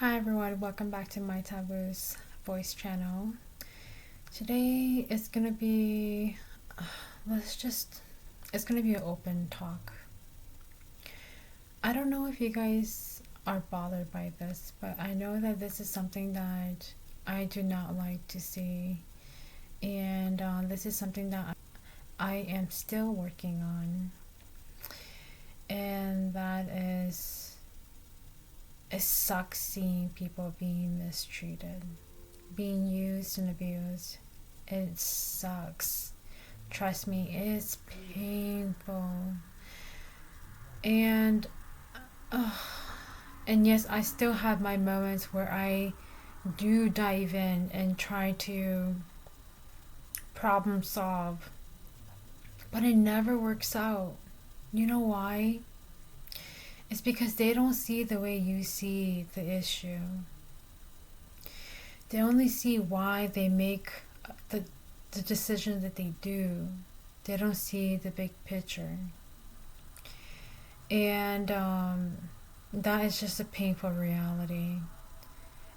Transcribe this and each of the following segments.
Hi everyone, welcome back to my Taboo's voice channel. Today it's gonna be, it's gonna be an open talk. I don't know if you guys are bothered by this, but I know that this is something that I do not like to see, and this is something that I am still working on, and that is it sucks seeing people being mistreated, being used and abused. It sucks. Trust me, it's painful. And uh, and yes, I still have my moments where I do dive in and try to problem solve, but it never works out. You know why? It's because they don't see the way you see the issue. They only see why they make the, the decisions that they do. They don't see the big picture. And that is just a painful reality.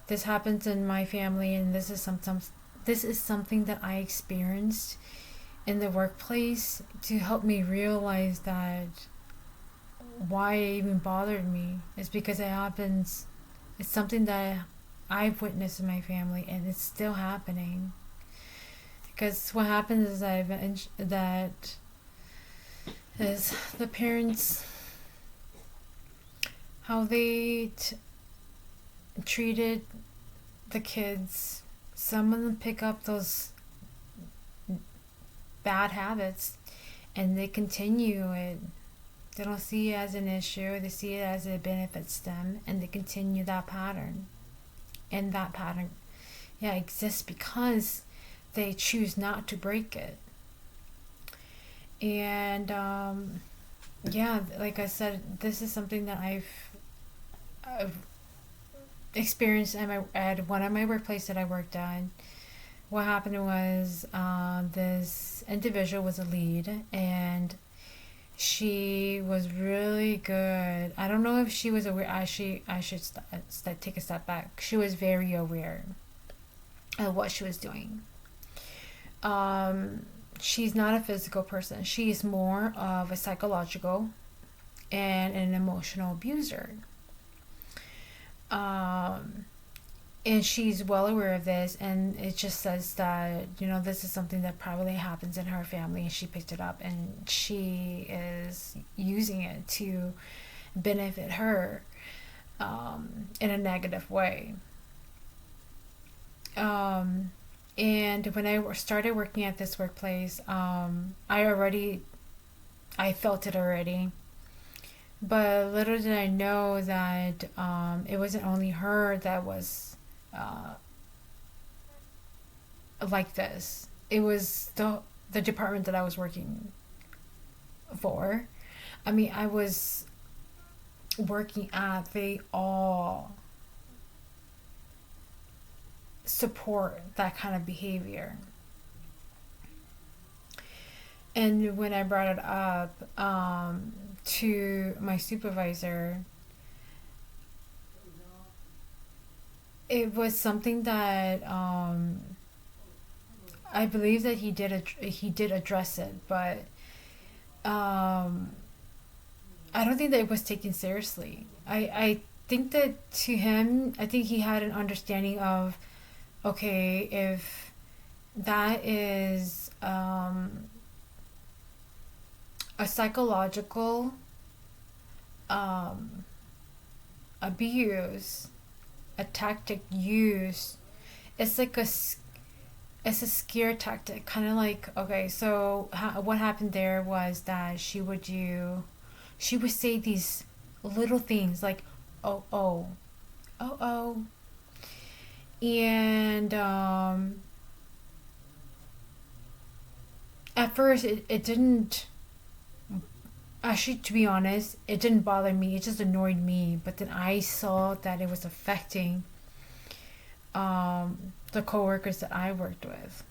This happens in my family, and this is something that I experienced in the workplace to help me realize that why it even bothered me is because it's something that I've witnessed in my family, and it's still happening. Because what happens is that is the parents, how they treated the kids. Some of them pick up those bad habits and they continue it. They don't see it as an issue, they see it as it benefits them, and they continue that pattern. And that pattern, exists because they choose not to break it. And, like I said, this is something that I've experienced at one of my workplaces that I worked at. What happened was this individual was a lead, and she was really good. I don't know if she was aware. I should take a step back. She was very aware of what she was doing. She's not a physical person. She's more of a psychological and an emotional abuser. And she's well aware of this, and it just says that this is something that probably happens in her family, and she picked it up and she is using it to benefit her in a negative way. And when I started working at this workplace, I felt it already. But little did I know that it wasn't only her that was like this. It was the department that I was working for. I mean, I was working at, they all support that kind of behavior. And when I brought it up to my supervisor, it was something that I believe that he did address it, but I don't think that it was taken seriously. I think that to him, I think he had an understanding of, okay, if that is a psychological abuse, a tactic used, it's like it's a scare tactic, kind of like, okay, so what happened there was that she would say these little things like, oh, oh, oh, oh. And at first it didn't, actually, to be honest, it didn't bother me. It just annoyed me. But then I saw that it was affecting the coworkers that I worked with,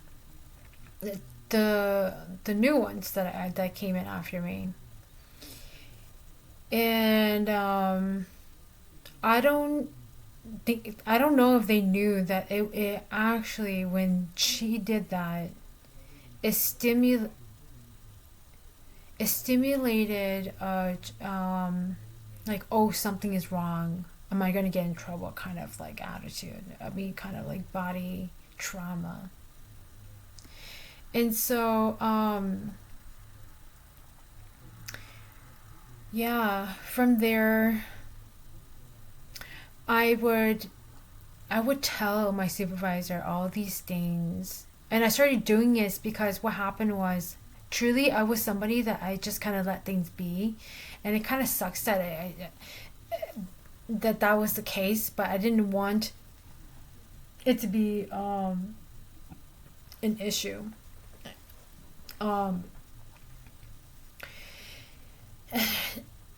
the new ones that came in after me, and I don't I don't know if they knew that it actually, when she did that, it it stimulated like, oh, something is wrong, am I going to get in trouble kind of like attitude. I mean, kind of like body trauma. And so yeah, from there I would I would tell my supervisor all these things. And I started doing this because what happened was, truly, I was somebody that I just kind of let things be. And it kind of sucks that that was the case, but I didn't want it to be an issue. Um,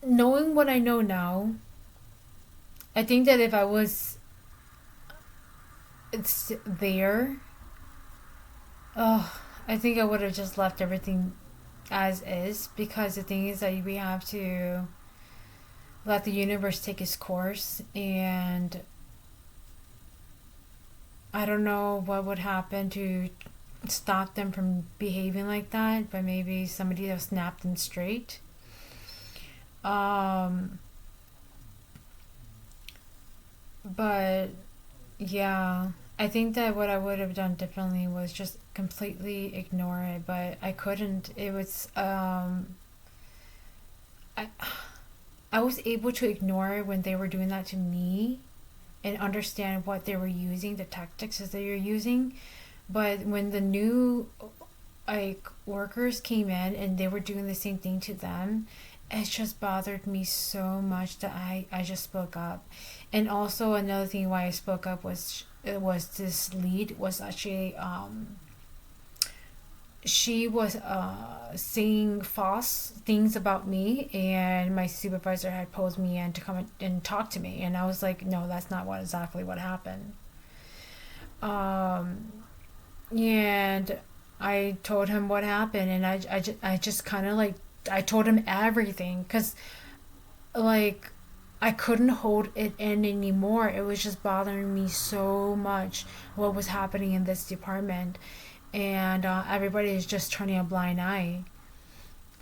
Knowing what I know now, I think that if I was there, oh, I think I would have just left everything as is, because the thing is that we have to let the universe take its course. And I don't know what would happen to stop them from behaving like that, but maybe somebody will snap them straight. um but yeah, I think that what I would have done differently was just completely ignore it, but I couldn't. It was I I was able to ignore it when they were doing that to me, and understand what they were using, the tactics that they were using. But when the new like workers came in and they were doing the same thing to them, it just bothered me so much that I just spoke up. And also another thing why I spoke up was, it was this lead was actually she was saying false things about me, and my supervisor had posed me in to come and talk to me, and I was like, no, that's not what exactly what happened. um and I told him what happened, and I just kind of like, I told him everything, because like I couldn't hold it in anymore. It was just bothering me so much what was happening in this department. And everybody is just turning a blind eye.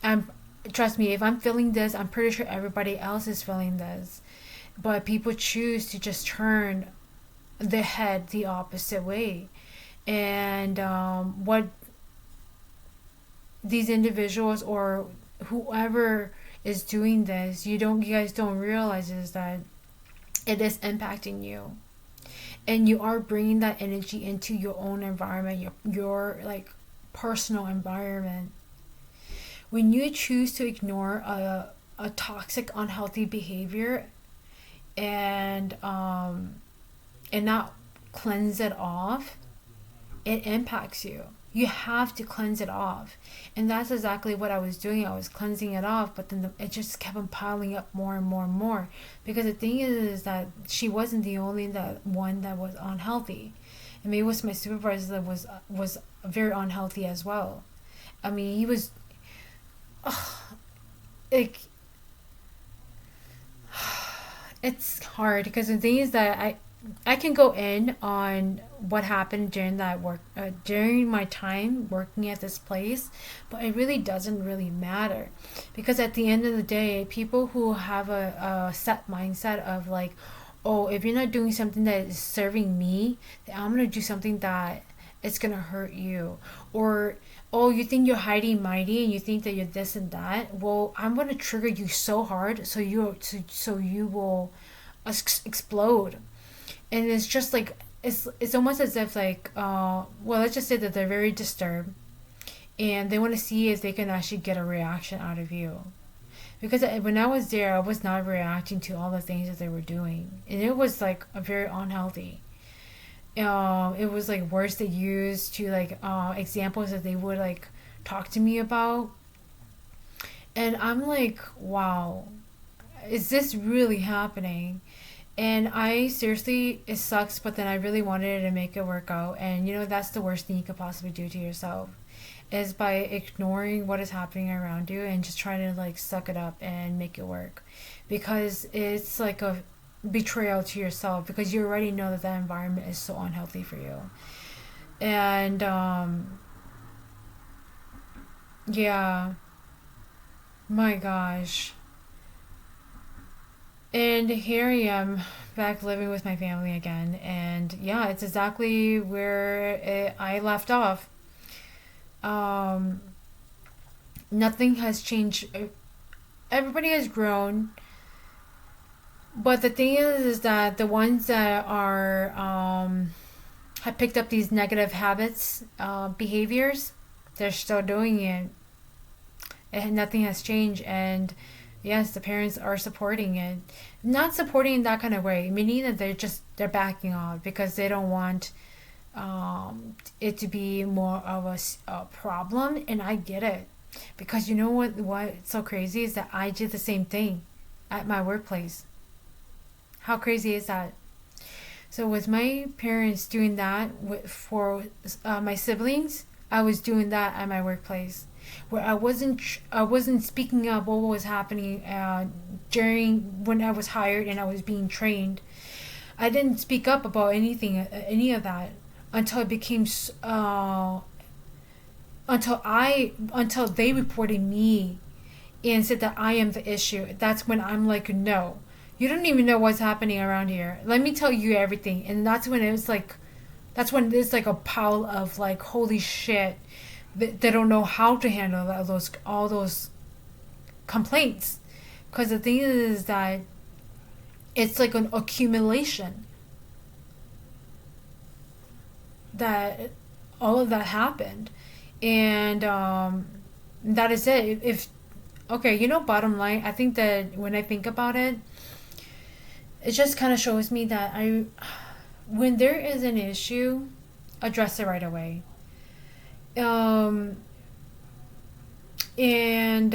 I'm Trust me, if I'm feeling this, I'm pretty sure everybody else is feeling this. But people choose to just turn the head the opposite way. And what these individuals, or whoever is doing this, you guys don't realize is that it is impacting you, and you are bringing that energy into your own environment, your like personal environment. When you choose to ignore a toxic, unhealthy behavior, and not cleanse it off, it impacts you. You have to cleanse it off. And that's exactly what I was doing. I was cleansing it off, but then it just kept on piling up more and more and more. Because the thing is that she wasn't the only one that was unhealthy. I mean, it was my supervisor that was very unhealthy as well. I mean, he was like, it's hard, because the thing is that I can go in on what happened during that work, during my time working at this place, but it really doesn't really matter, because at the end of the day, people who have a set mindset of like, oh, if you're not doing something that is serving me, then I'm gonna do something that it's gonna hurt you. Or, oh, you think you're hiding mighty and you think that you're this and that, well, I'm gonna trigger you so hard, so you will explode. And it's just like, it's almost as if like, well, let's just say that they're very disturbed, and they want to see if they can actually get a reaction out of you. Because when I was there, I was not reacting to all the things that they were doing, and it was like a very unhealthy. It was like words they used to like examples that they would like talk to me about, and I'm like, wow, is this really happening? And I seriously, it sucks, but then I really wanted to make it work out. And that's the worst thing you could possibly do to yourself, is by ignoring what is happening around you and just trying to like suck it up and make it work. Because it's like betrayal to yourself, because you already know that that environment is so unhealthy for you. And yeah, my gosh. And here I am back living with my family again. And yeah, it's exactly where I left off. Um, Nothing has changed. Everybody has grown. But the thing is that the ones that are have picked up these negative habits, behaviors, they're still doing it, and nothing has changed. And yes, the parents are supporting it, not supporting in that kind of way, meaning that they're backing off because they don't want it to be more of a problem. And I get it, because you know what's so crazy is that I did the same thing at my workplace. How crazy is that? So with my parents doing that for my siblings, I was doing that at my workplace, where I wasn't speaking up what was happening during when I was hired and I was being trained. I didn't speak up about any of that, until it became until they reported me and said that I am the issue. That's when I'm like, no, you don't even know what's happening around here. Let me tell you everything. And that's when it's like a pile of like, holy shit. They don't know how to handle all those complaints. Because the thing is that it's like an accumulation that all of that happened. And that is it. If okay, bottom line, I think that when I think about it, it just kind of shows me that when there is an issue, address it right away. Um, and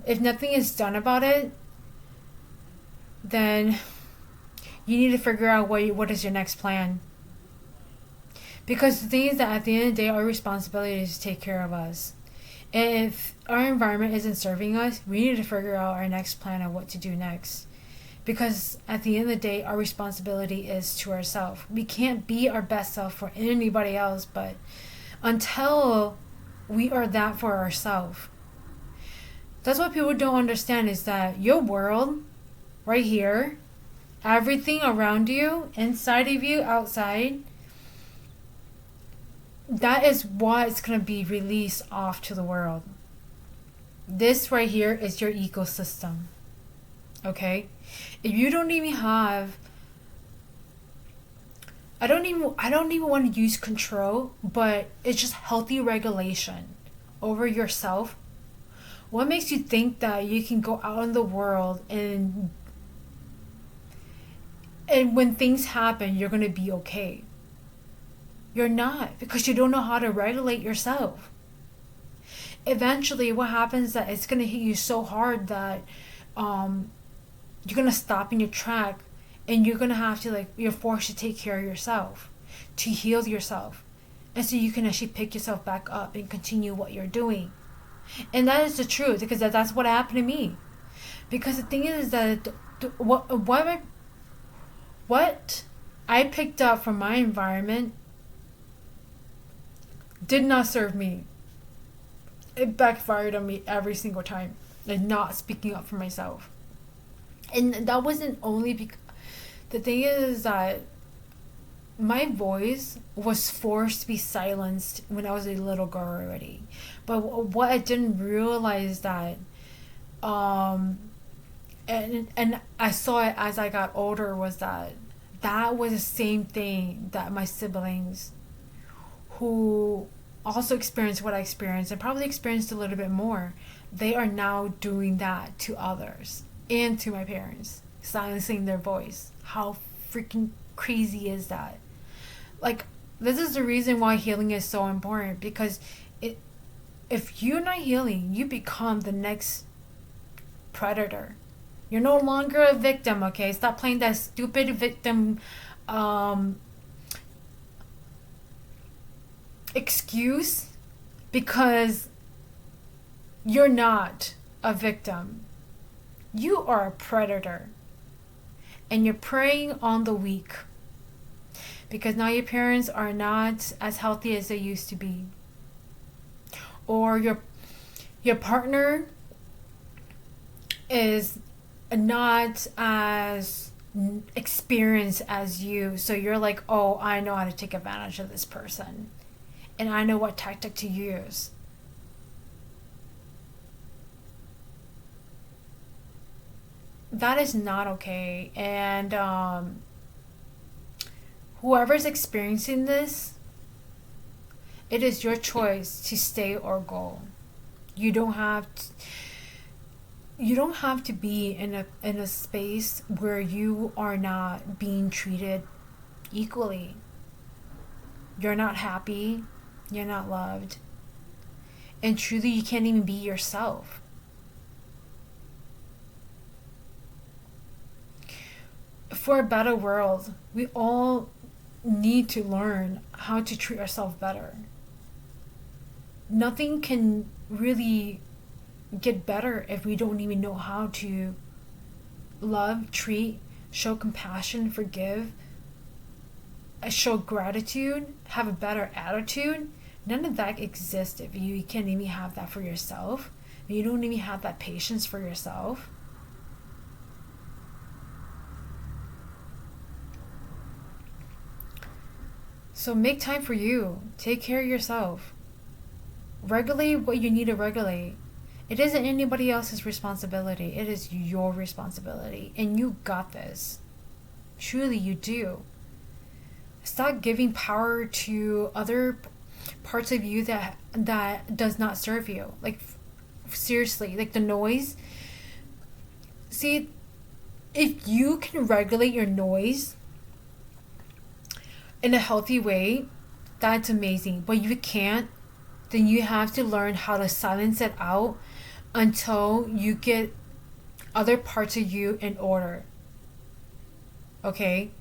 if nothing is done about it, then you need to figure out what is your next plan. Because the thing is that at the end of the day, our responsibility is to take care of us. And if our environment isn't serving us, we need to figure out our next plan of what to do next. Because at the end of the day, our responsibility is to ourselves. We can't be our best self for anybody else, but until we are that for ourselves. That's what people don't understand, is that your world, right here, everything around you, inside of you, outside, that is what's going to be released off to the world. This right here is your ecosystem. Okay? If you don't even have, I don't even want to use control, but it's just healthy regulation over yourself. What makes you think that you can go out in the world and when things happen, you're going to be okay? You're not, because you don't know how to regulate yourself. Eventually, what happens is that it's going to hit you so hard that you're going to stop in your track, and you're going to have to, you're forced to take care of yourself, to heal yourself. And so you can actually pick yourself back up and continue what you're doing. And that is the truth, because that's what happened to me. Because the thing is that what I picked up from my environment did not serve me. It backfired on me every single time. And not speaking up for myself. And that wasn't only because... The thing is that my voice was forced to be silenced when I was a little girl already. But what I didn't realize that... And I saw it as I got older, was that was the same thing that my siblings, who also experienced what I experienced and probably experienced a little bit more, they are now doing that to others and to my parents, silencing their voice. How freaking crazy is that? This is the reason why healing is so important, because if you're not healing, you become the next predator. You're no longer a victim, okay? Stop playing that stupid victim excuse, because you're not a victim. You are a predator. and you're preying on the weak, because now your parents are not as healthy as they used to be, or your partner is not as experienced as you, so you're like, oh, I know how to take advantage of this person and I know what tactic to use. That is not okay. And whoever's experiencing this, it is your choice to stay or go. You don't have to, you don't have to be in a space where you are not being treated equally. You're not happy, you're not loved, and truly you can't even be yourself. For a better world, we all need to learn how to treat ourselves better. Nothing can really get better if we don't even know how to love, treat, show compassion, forgive, show gratitude, have a better attitude. None of that exists if you can't even have that for yourself. You don't even have that patience for yourself. So make time for you. Take care of yourself. Regulate what you need to regulate. It isn't anybody else's responsibility. It is your responsibility. And you got this. Truly, you do. Stop giving power to other parts of you that does not serve you. Like, seriously, like the noise. See, if you can regulate your noise in a healthy way, that's amazing. But if you can't, then you have to learn how to silence it out until you get other parts of you in order. Okay?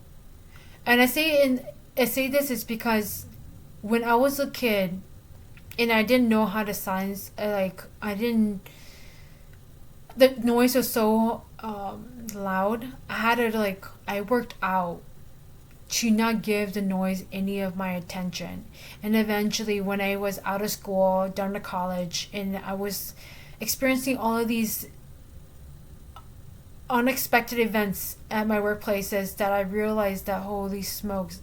And I say this is because when I was a kid and I didn't know how to silence, the noise was so loud. I worked out to not give the noise any of my attention. And eventually, when I was out of school, down to college, and I was experiencing all of these unexpected events at my workplaces, that I realized that, holy smokes,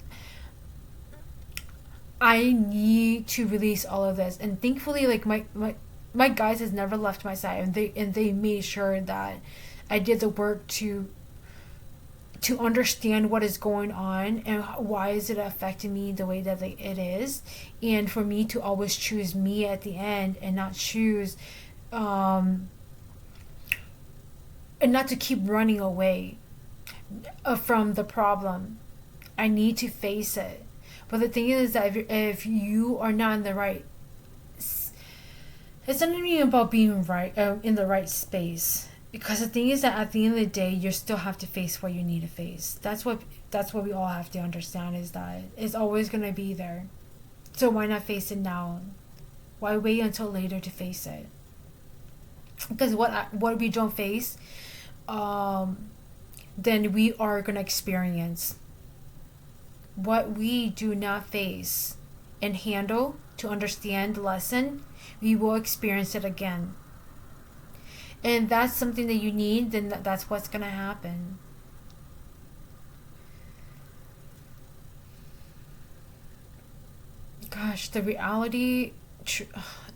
I need to release all of this. And thankfully, like my guys has never left my side, and they made sure that I did the work to understand what is going on and why is it affecting me the way that it is, and for me to always choose me at the end and not choose and not to keep running away from the problem. I need to face it. But the thing is that if you are not in the right, it's not even about being right in the right space. Because the thing is that at the end of the day, you still have to face what you need to face. That's what we all have to understand, is that it's always going to be there. So why not face it now? Why wait until later to face it? Because what we don't face, then we are going to experience. What we do not face and handle to understand the lesson, we will experience it again. And that's something that you need, then that's what's going to happen. Gosh, the reality,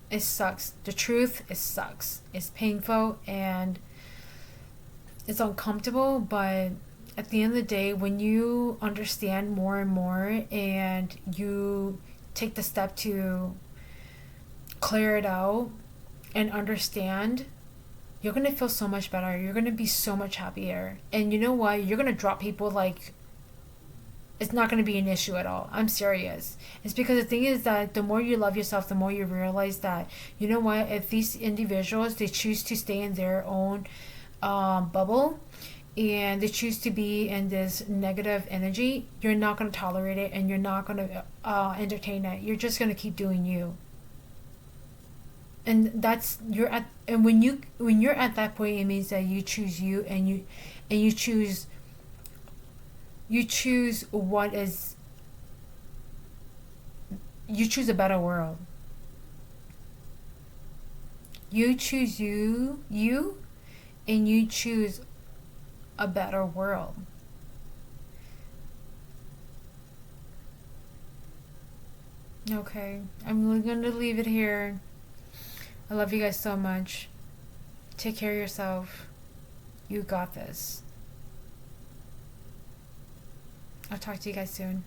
it sucks. The truth, it sucks. It's painful and it's uncomfortable, but at the end of the day, when you understand more and more and you take the step to clear it out and understand, you're going to feel so much better. You're going to be so much happier. And you know what? You're going to drop people like it's not going to be an issue at all. I'm serious. It's because the thing is that the more you love yourself, the more you realize that, you know what? If these individuals, they choose to stay in their own bubble and they choose to be in this negative energy, you're not going to tolerate it and you're not going to entertain it. You're just going to keep doing you. And when you're at that point, it means that you choose you and you choose You choose you choose a better world. You choose you, and you choose a better world. Okay, I'm going to leave it here. I love you guys so much. Take care of yourself. You got this. I'll talk to you guys soon.